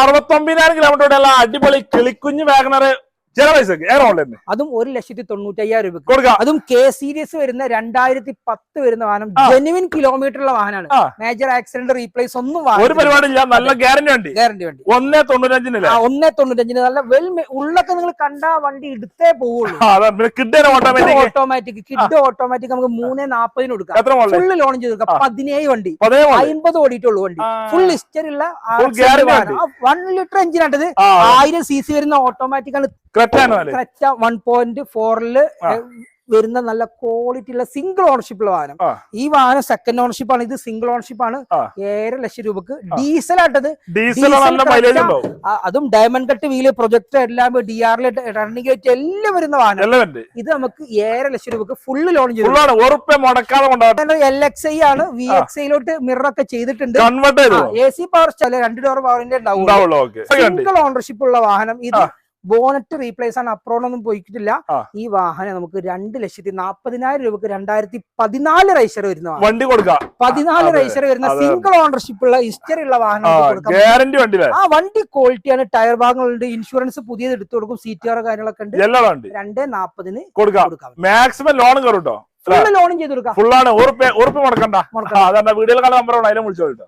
69,000 kilometre അടിപൊളി കിളിക്കുഞ്ഞ് WagonR ചില പൈസക്ക് അതും 1,95,000 രൂപ കൊടുക്കാം. അതും കെ സീരീസ് വരുന്ന 2010 വരുന്ന വാഹനം, ജെനുവിൻ കിലോമീറ്റർ ഉള്ള വാഹനമാണ്. മേജർ ആക്സിഡന്റ് റീപ്ലേസ് ഒന്നും ഒരു പരിപാടിയില്ല. നല്ല ഗ്യാരണ്ടി വണ്ടി. 1.95 നല്ല വെൽ ഉള്ളൊക്കെ നിങ്ങൾ കണ്ട വണ്ടി എടുത്തേ പോവുള്ളൂ. ഓട്ടോമാറ്റിക് കിഡ് ഓട്ടോമാറ്റിക് നമുക്ക് 3.40 കൊടുക്കാം. ഫുള്ള് ലോൺ ചെയ്ത് കൊടുക്കാം. 17 വണ്ടി 50 ഓടിയിട്ടുള്ളൂ വണ്ടി. ഫുൾ ഹിസ്റ്ററി ഉള്ള 1 ലിറ്റർ എഞ്ചിനാട്ടത്. 1000 cc വരുന്ന ഓട്ടോമാറ്റിക് ആണ്. 1.4 വരുന്ന നല്ല ക്വാളിറ്റി ഉള്ള സിംഗിൾ ഓണർഷിപ്പ് ഉള്ള വാഹനം. ഈ വാഹനം സെക്കൻഡ് ഓണർഷിപ്പ് ആണ്. ഇത് സിംഗിൾ ഓണർഷിപ്പ് ആണ്. 7 ലക്ഷം രൂപക്ക് ഡീസൽ ആട്ടത്. അതും ഡയമണ്ട് കട്ട് വീല്, പ്രൊജക്ടർ എല്ലാം, DRL റണ്ണിംഗ് ഗേറ്റ് എല്ലാം വരുന്ന വാഹനം. ഇത് നമുക്ക് 7 ലക്ഷം രൂപക്ക് ഫുള്ള് ലോൺ ചെയ്തു. LXI ആണ്. VXIലോട്ട് മിററൊക്കെ ചെയ്തിട്ടുണ്ട്. AC പവർ 2 ഡോർ പവറിന്റെ ഉണ്ടാവും. സിംഗിൾ ഓണർഷിപ്പ് ഉള്ള വാഹനം. ഇത് ബോണറ്റ് റീപ്ലേസ് ആണ്. അപ്രോണൊന്നും പോയിട്ടില്ല. ഈ വാഹനം നമുക്ക് 2,40,000 രൂപക്ക് 2014 റൈസർ വരുന്ന വണ്ടി കൊടുക്കാം. 14 റൈസർ വരുന്ന സിംഗിൾ ഓണർഷിപ്പ് ഉള്ള ഹിസ്റ്ററി ഉള്ള വാഹനം. ആ വണ്ടി ക്വാളിറ്റിയാണ്. ടയർ ഭാഗങ്ങളുണ്ട്. ഇൻഷുറൻസ് പുതിയത് എടുത്തു കൊടുക്കും. CTR കാര്യങ്ങളൊക്കെ ഉണ്ട്. 2,40,000 കൊടുക്കാം. മാക്സിമം ലോൺ കയറും. ലോണും ചെയ്ത് കൊടുക്കാം. ഫുള്ളാണ്. ഉറപ്പ് മുടക്കണ്ട. വീഡിയോയിൽ കാണാൻ നമ്പർ അതിലും വിളിച്ചോട്ടോ.